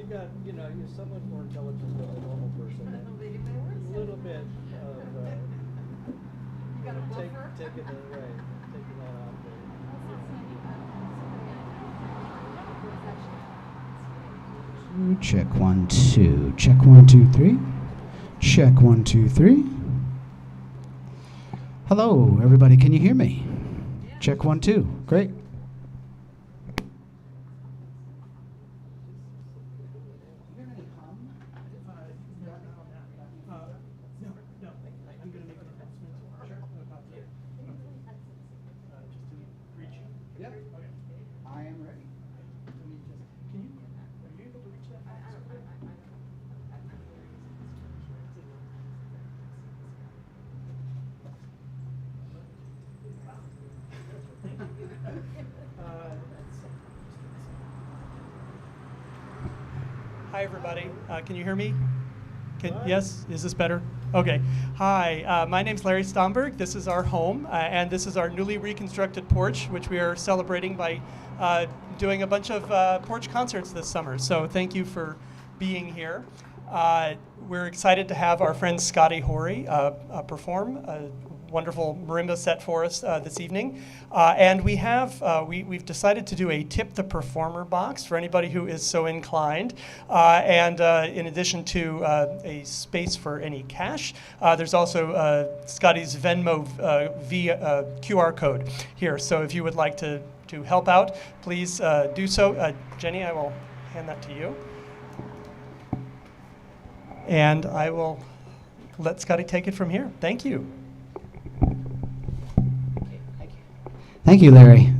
got, you're somewhat more intelligent than a normal person. A little bit of, You got a buffer? taking that off there. Check 1 2. Check 1 2 3. Check 1 2 3. Hello, everybody. Can you hear me? Check 1 2. Great. I am ready. Hi, everybody. Can you hear me? Yes? Is this better? Okay. Hi, my name's Larry Stomberg. This is our home, and this is our newly reconstructed porch, which we are celebrating by doing a bunch of porch concerts this summer. So thank you for being here. We're excited to have our friend Scotty Horey perform a wonderful marimba set for us this evening. And we've decided to do a tip the performer box for anybody who is so inclined. And in addition to a space for any cash, there's also Scotty's Venmo via QR code here. So if you would like to help out, please do so. Jenny, I will hand that to you. And I will let Scotty take it from here. Thank you. Thank you, Larry.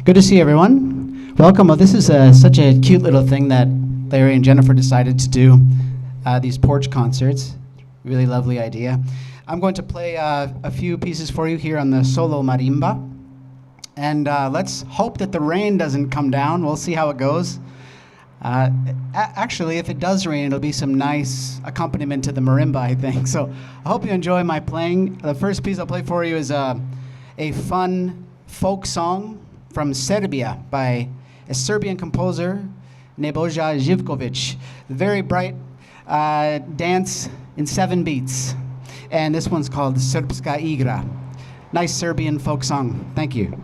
Good to see everyone. Welcome. Well, this is such a cute little thing that Larry and Jennifer decided to do, these porch concerts. Really lovely idea. I'm going to play a few pieces for you here on the solo marimba. And let's hope that the rain doesn't come down. We'll see how it goes. Actually, if it does rain, it'll be some nice accompaniment to the marimba, I think. So I hope you enjoy my playing. The first piece I'll play for you is a fun folk song from Serbia by a Serbian composer, Nebojša Živković. Very bright dance in 7 beats. And this one's called Srpska igra. Nice Serbian folk song. Thank you.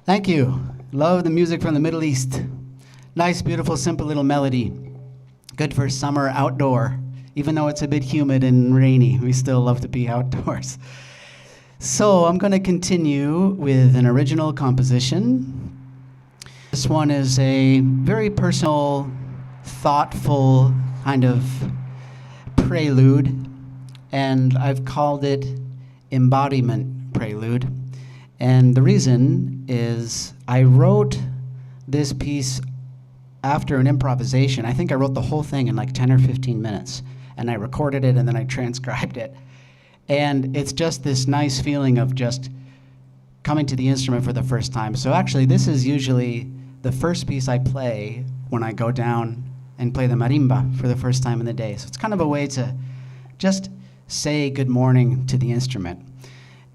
Thank you. Love the music from the Middle East. Nice, beautiful, simple little melody. Good for summer outdoor. Even though it's a bit humid and rainy, we still love to be outdoors. So I'm going to continue with an original composition. This one is a very personal, thoughtful kind of prelude, and I've called it Embodiment Prelude. And the reason is I wrote this piece after an improvisation. I think I wrote the whole thing in like 10 or 15 minutes, and I recorded it and then I transcribed it. And it's just this nice feeling of just coming to the instrument for the first time. So actually, this is usually the first piece I play when I go down and play the marimba for the first time in the day. So it's kind of a way to just say good morning to the instrument.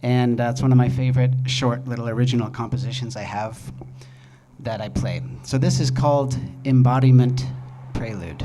And it's one of my favorite short little original compositions I have that I play. So this is called Embodiment Prelude.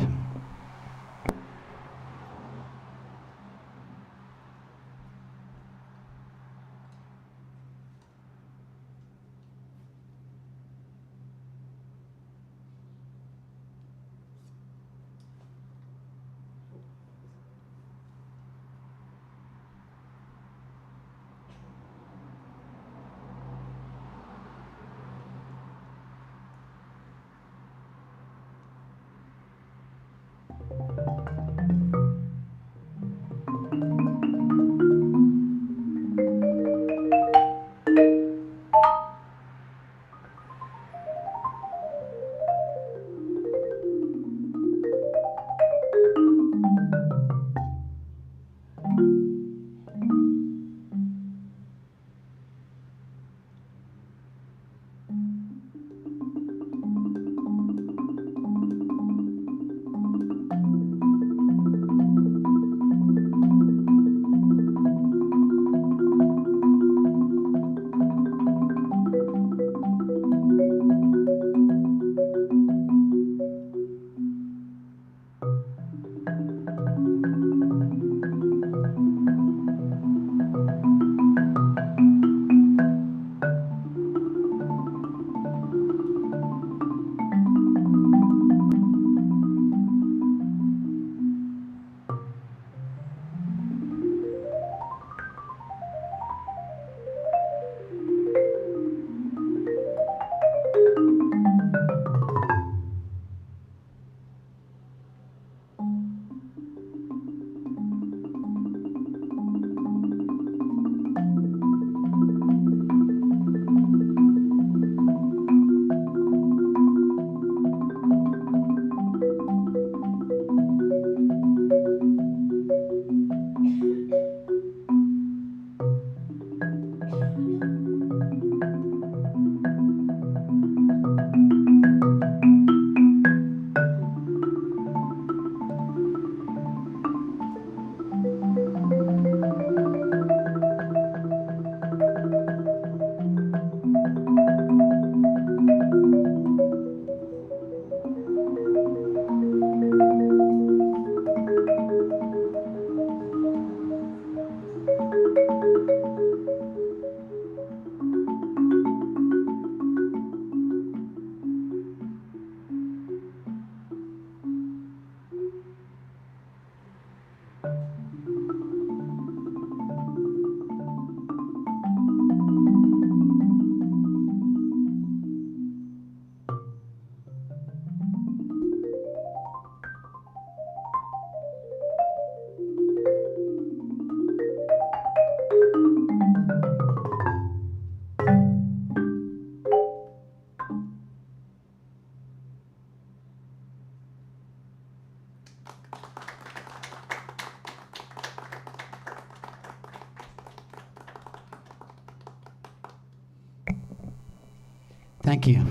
Thank you.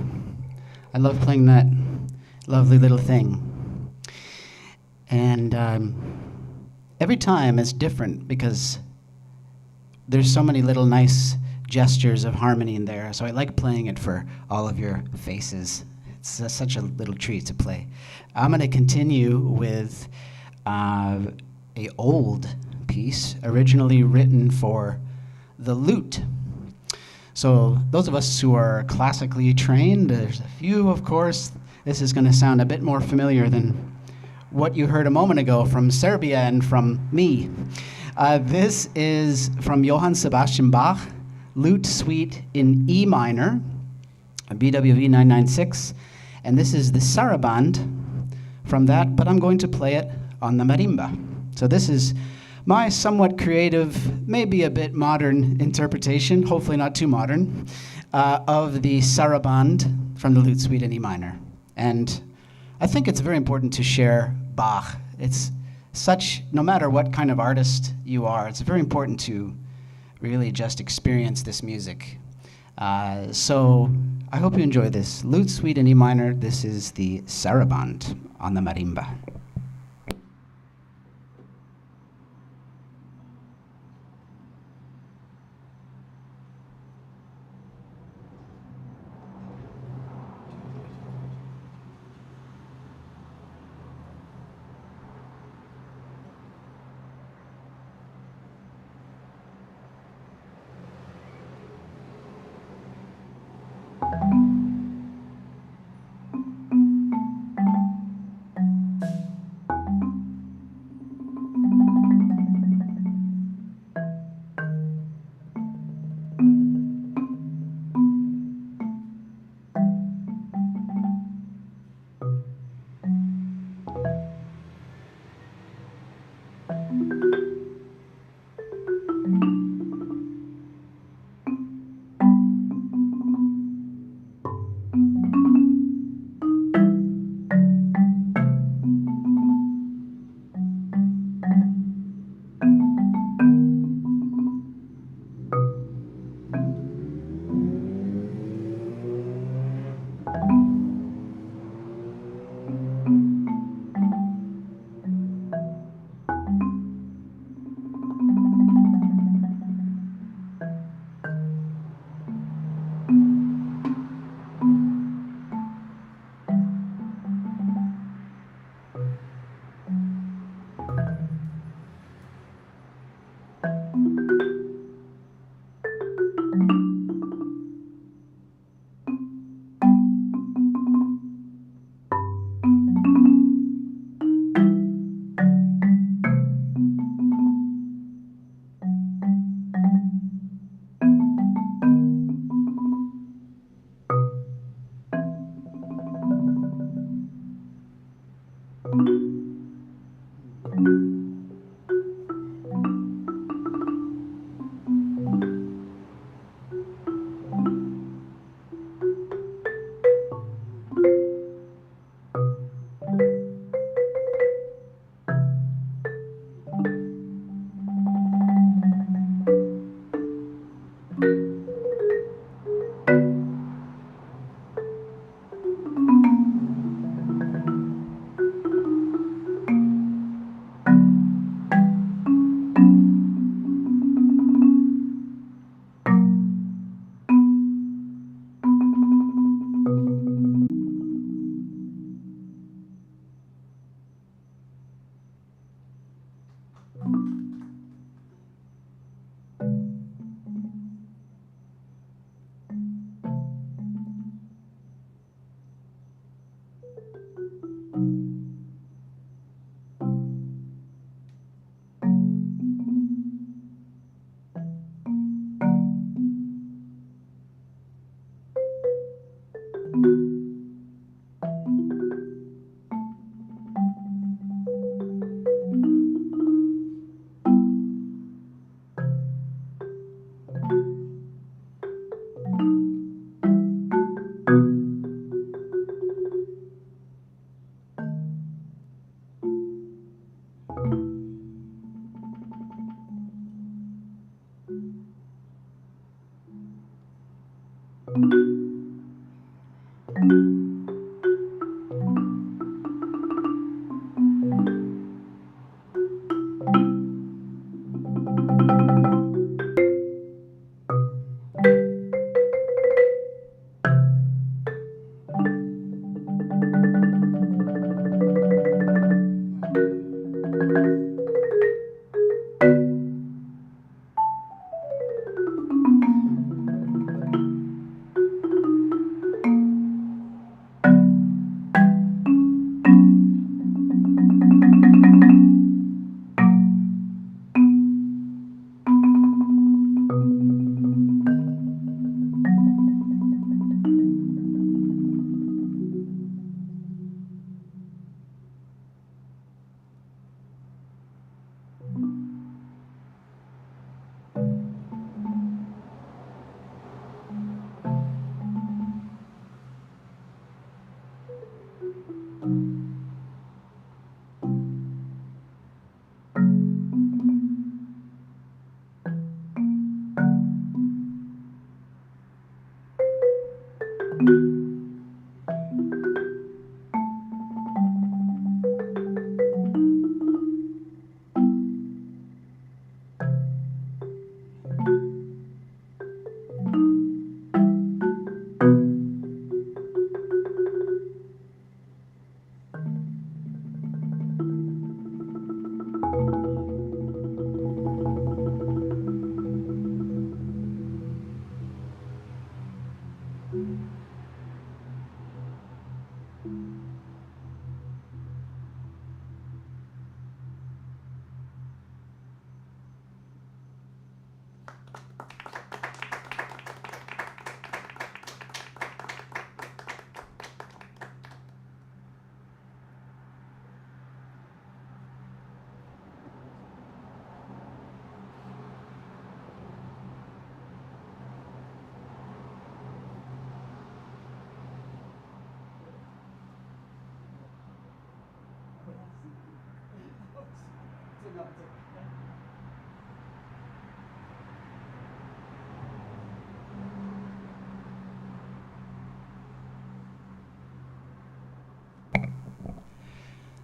I love playing that lovely little thing. And every time it's different because there's so many little nice gestures of harmony in there. So I like playing it for all of your faces. It's such a little treat to play. I'm going to continue with a old piece originally written for the lute. So those of us who are classically trained, there's a few, of course. This is going to sound a bit more familiar than what you heard a moment ago from Serbia and from me. This is from Johann Sebastian Bach, Lute Suite in E minor. a BWV 996, and this is the saraband from that, but I'm going to play it on the marimba. So this is my somewhat creative, maybe a bit modern interpretation, hopefully not too modern, of the saraband from the Lute Suite in E minor. And I think it's very important to share Bach. It's such, no matter what kind of artist you are, it's very important to really just experience this music. So I hope you enjoy this. Lute Suite in E minor, this is the saraband on the marimba.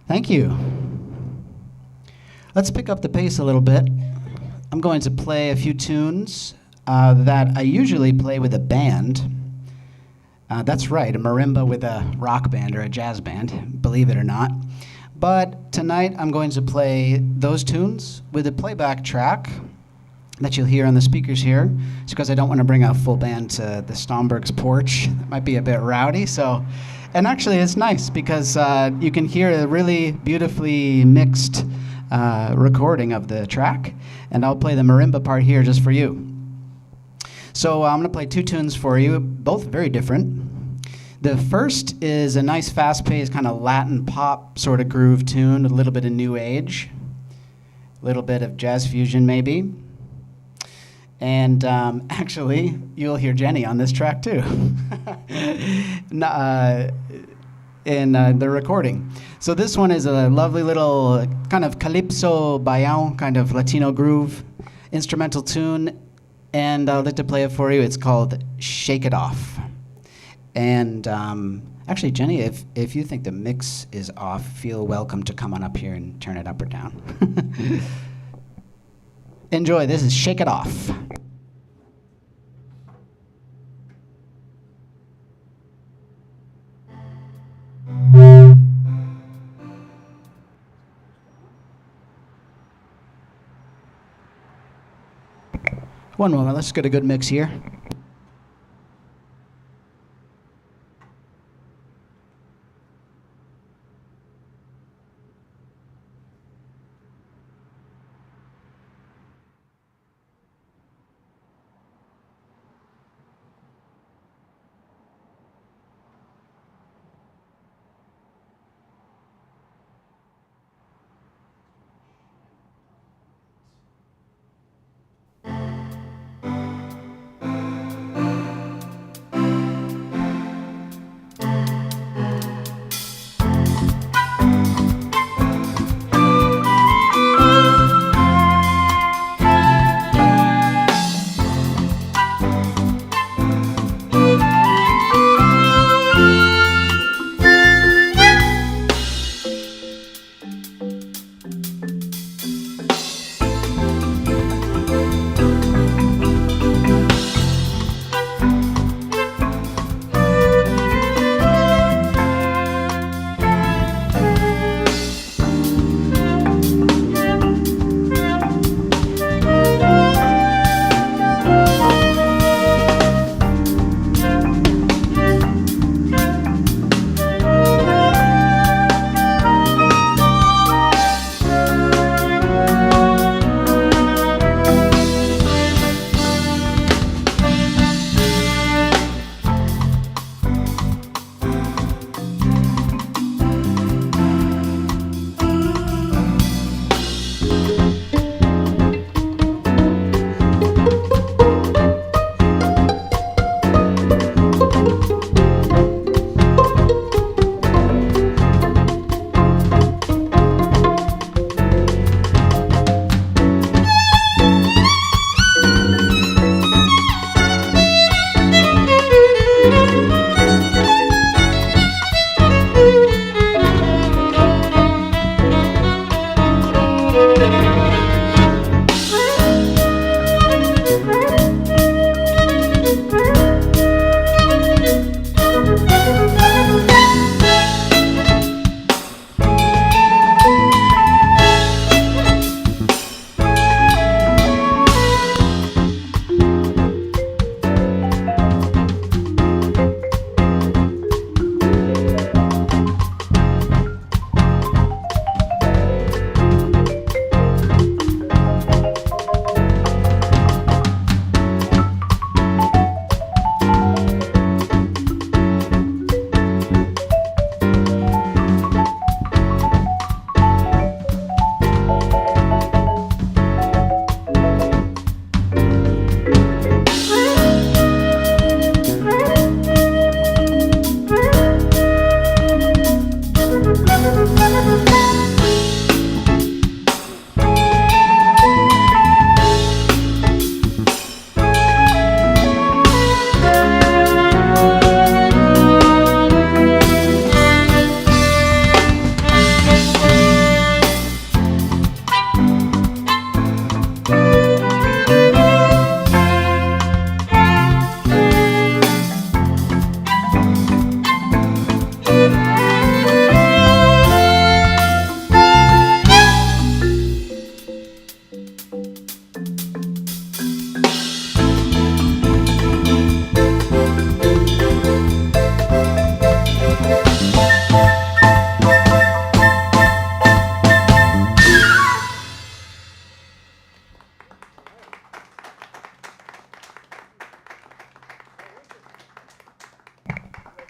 Thank you. Let's pick up the pace a little bit. I'm going to play a few tunes that I usually play with a band. That's right, a marimba with a rock band or a jazz band, believe it or not. But tonight I'm going to play those tunes with a playback track that you'll hear on the speakers here. It's because I don't want to bring a full band to the Stomberg's porch. That might be a bit rowdy, so. And actually it's nice because you can hear a really beautifully mixed recording of the track, and I'll play the marimba part here just for you. So I'm going to play two tunes for you, both very different. The first is a nice fast-paced kind of Latin pop sort of groove tune, a little bit of new age, a little bit of jazz fusion maybe. And actually, you'll hear Jenny on this track too, in the recording. So this one is a lovely little kind of calypso bayan, kind of Latino groove instrumental tune, and I'd like to play it for you. It's called Shake It Off. And actually, Jenny, if you think the mix is off, feel welcome to come on up here and turn it up or down. Enjoy, this is Shake It Off. One moment, let's get a good mix here.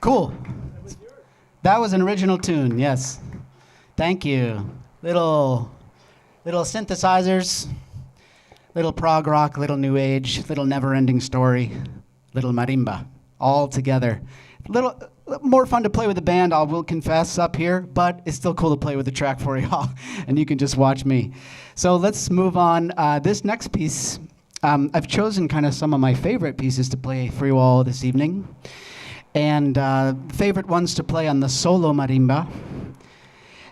Cool. That was an original tune, yes. Thank you. Little synthesizers, little prog rock, little new age, little never-ending story, little marimba, all together. Little more fun to play with the band, I will confess, up here, but it's still cool to play with the track for y'all, and you can just watch me. So let's move on. This next piece, I've chosen kind of some of my favorite pieces to play for you all this evening, and favorite ones to play on the solo marimba.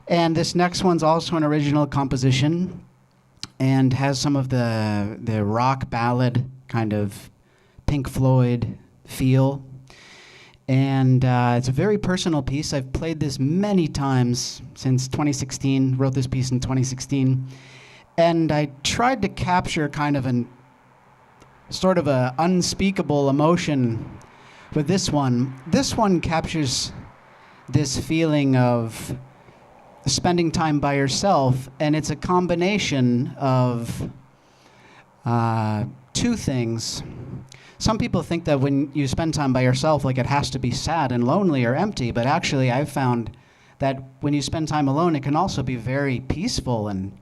And this next one's also an original composition and has some of the rock ballad kind of Pink Floyd feel. And it's a very personal piece. I've played this many times since 2016, wrote this piece in 2016. And I tried to capture kind of an sort of a unspeakable emotion with this one. This one captures this feeling of spending time by yourself, and it's a combination of two things. Some people think that when you spend time by yourself, like it has to be sad and lonely or empty, but actually I've found that when you spend time alone, it can also be very peaceful and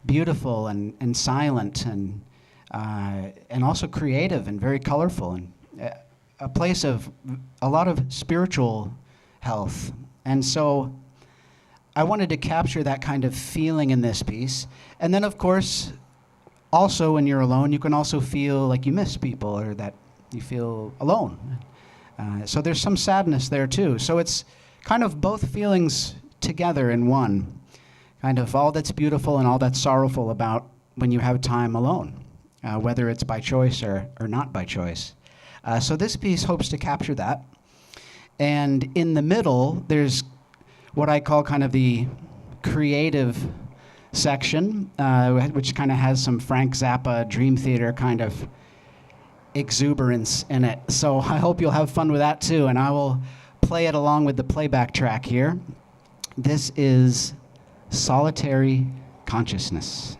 beautiful and silent and also creative and very colorful and a place of a lot of spiritual health. And so I wanted to capture that kind of feeling in this piece. And then, of course, also when you're alone, you can also feel like you miss people or that you feel alone. So there's some sadness there, too. So it's kind of both feelings together in one, kind of all that's beautiful and all that's sorrowful about when you have time alone, whether it's by choice or not by choice. So this piece hopes to capture that. And in the middle, there's what I call kind of the creative section, which kind of has some Frank Zappa Dream Theater kind of exuberance in it. So I hope you'll have fun with that too, and I will play it along with the playback track here. This is Solitary Consciousness.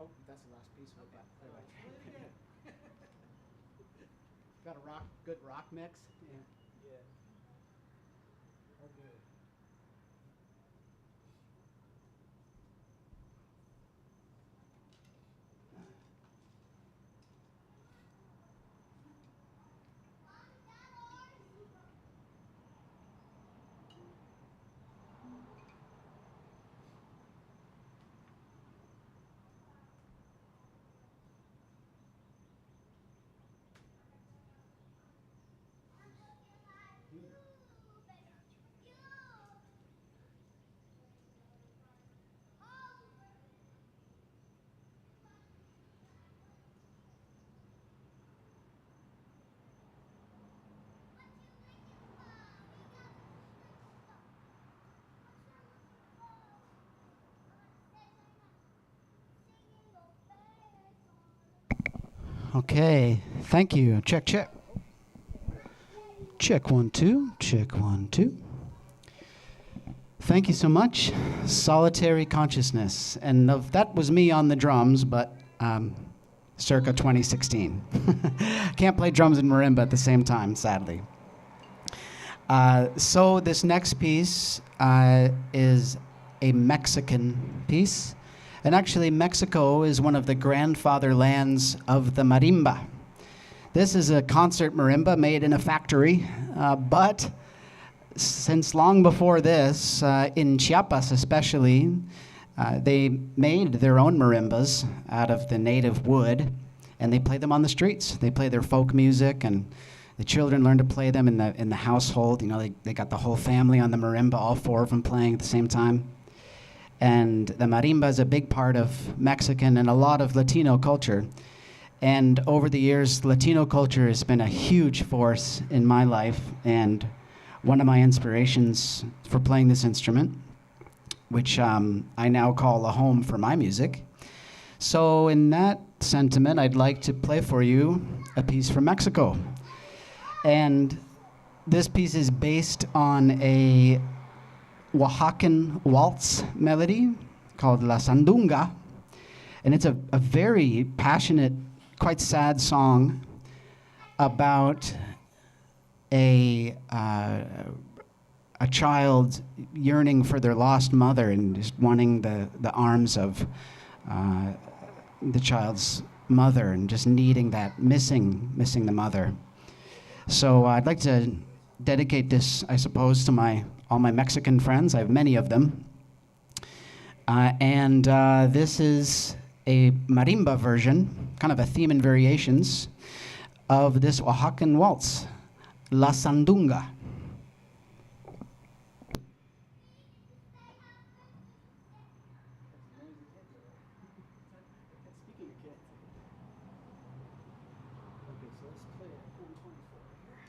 Oh, that's the last piece of that play by track. Got a good rock mix. Yeah. Yeah. Okay. Okay, thank you. Check, check. Check 1 2. Check 1 2. Thank you so much. Solitary Consciousness. And that was me on the drums, but circa 2016. Can't play drums and marimba at the same time, sadly. So this next piece is a Mexican piece. And actually, Mexico is one of the grandfather lands of the marimba. This is a concert marimba made in a factory, but since long before this, in Chiapas especially, they made their own marimbas out of the native wood, and they play them on the streets. They play their folk music, and the children learn to play them in the household. You know, they got the whole family on the marimba, all 4 of them playing at the same time. And the marimba is a big part of Mexican and a lot of Latino culture. And over the years, Latino culture has been a huge force in my life and one of my inspirations for playing this instrument, which I now call a home for my music. So in that sentiment, I'd like to play for you a piece from Mexico. And this piece is based on a Oaxacan waltz melody called La Sandunga. And it's a very passionate, quite sad song about a child yearning for their lost mother and just wanting the arms of the child's mother and just needing that, missing the mother. So I'd like to dedicate this, I suppose, to all my Mexican friends. I have many of them. And this is a marimba version, kind of a theme and variations, of this Oaxacan waltz, La Sandunga. Okay, so let's play at 124 here.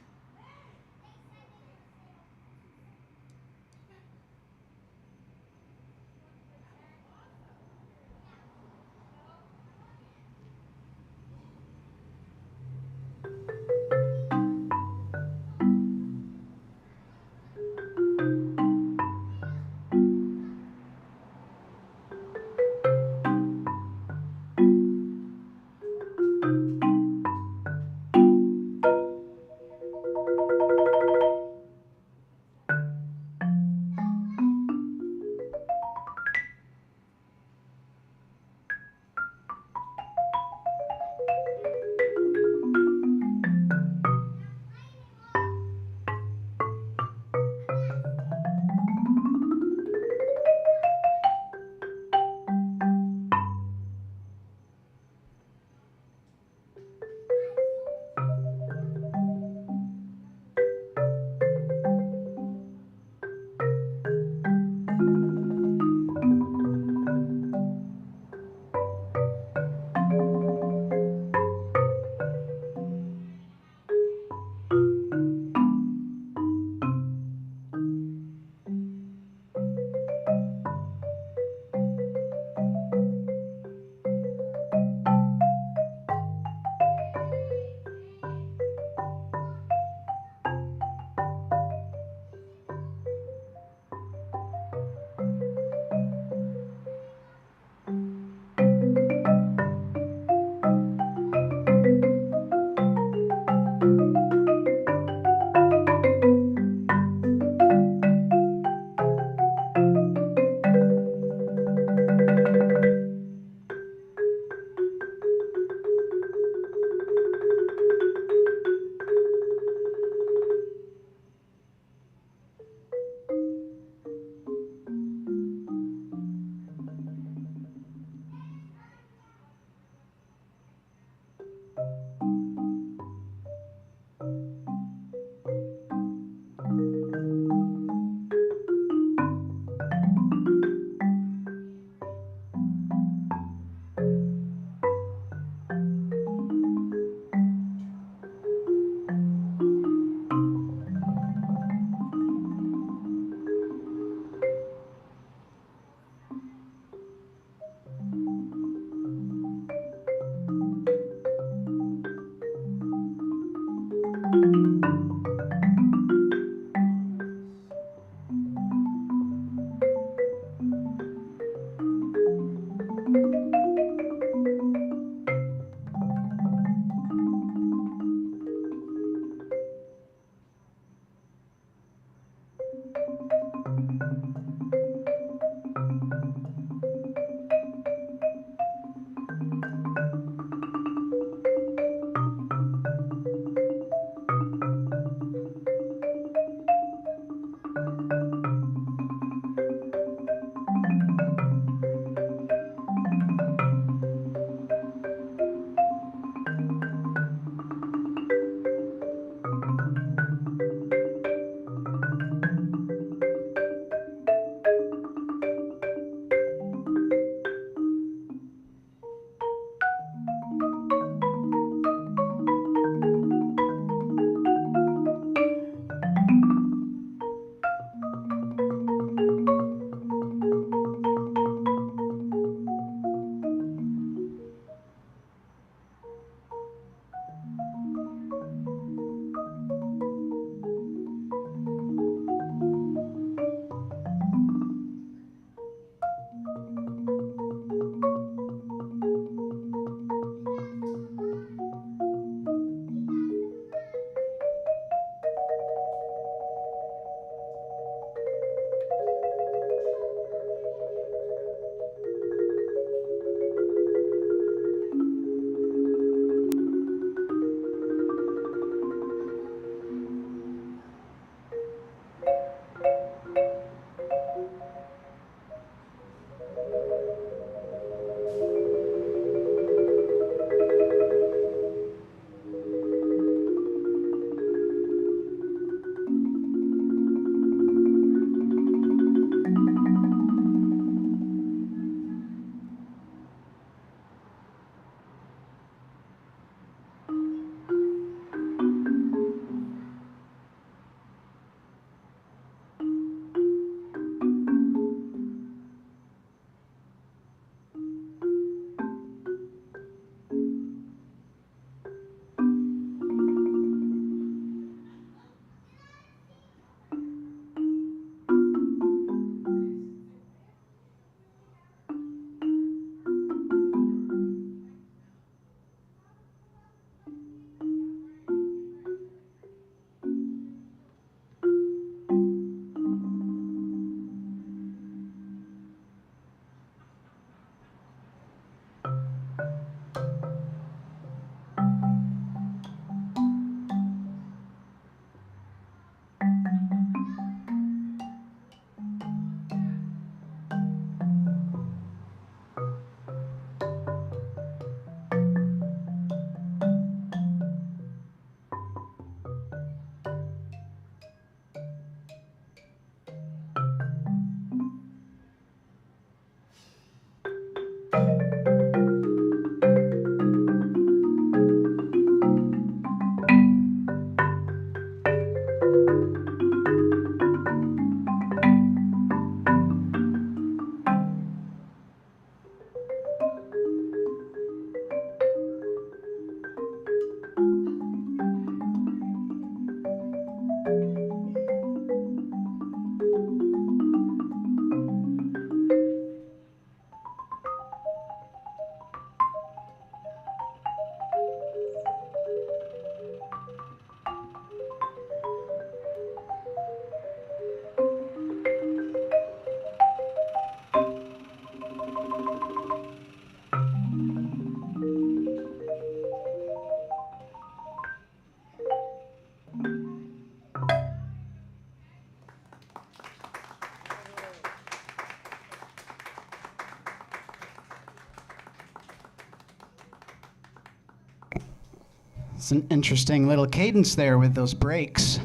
It's an interesting little cadence there with those breaks.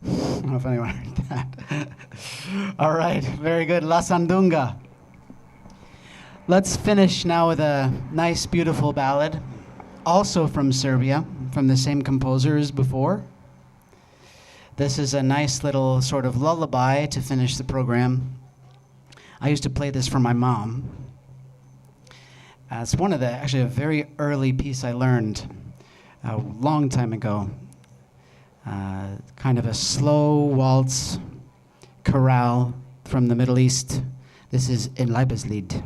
I don't know if anyone heard that. All right, very good. La Sandunga. Let's finish now with a nice, beautiful ballad, also from Serbia, from the same composer as before. This is a nice little sort of lullaby to finish the program. I used to play this for my mom. It's one of actually a very early piece I learned a long time ago. kind of a slow waltz chorale from the Middle East. This is in Liebeslied.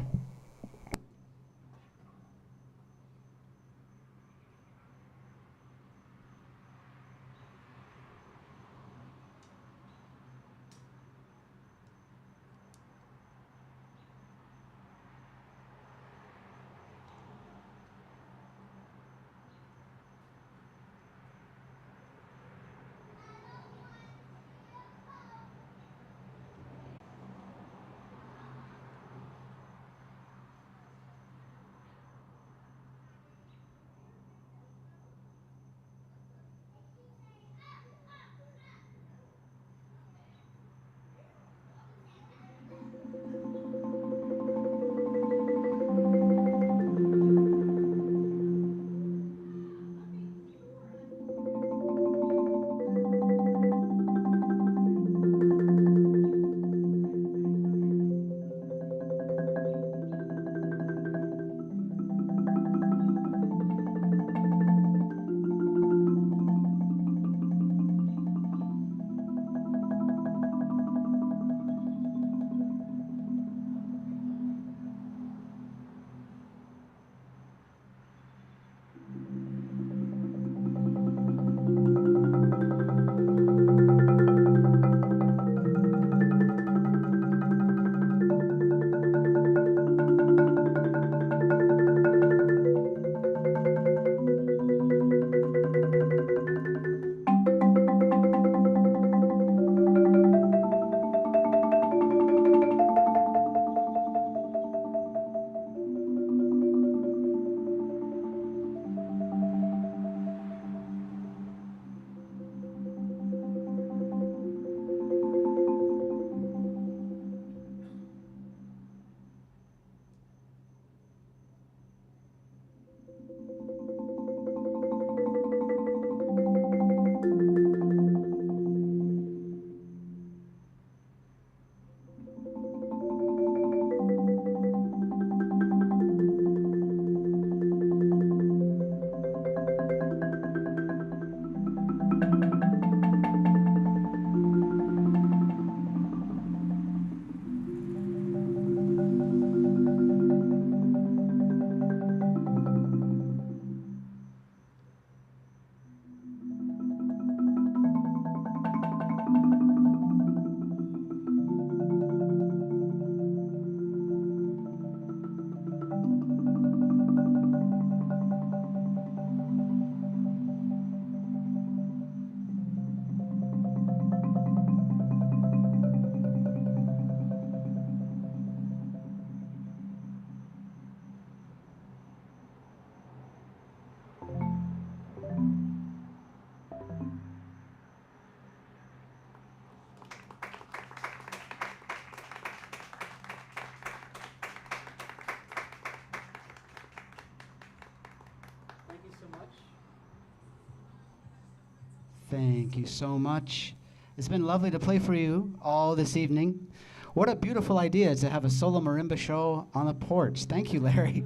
Thank you so much. It's been lovely to play for you all this evening. What a beautiful idea to have a solo marimba show on the porch. Thank you, Larry.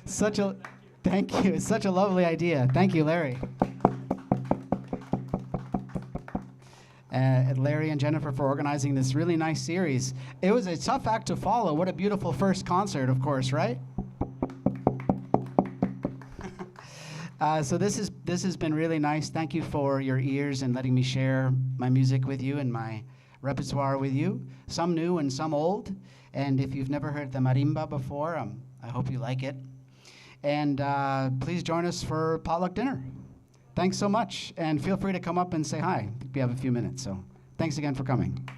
Thank you. It's such a lovely idea. Thank you, Larry. Larry and Jennifer for organizing this really nice series. It was a tough act to follow. What a beautiful first concert, of course, right? So this has been really nice. Thank you for your ears and letting me share my music with you and my repertoire with you. Some new and some old. And if you've never heard the marimba before, I hope you like it. And please join us for potluck dinner. Thanks so much. And feel free to come up and say hi if you have a few minutes. So thanks again for coming.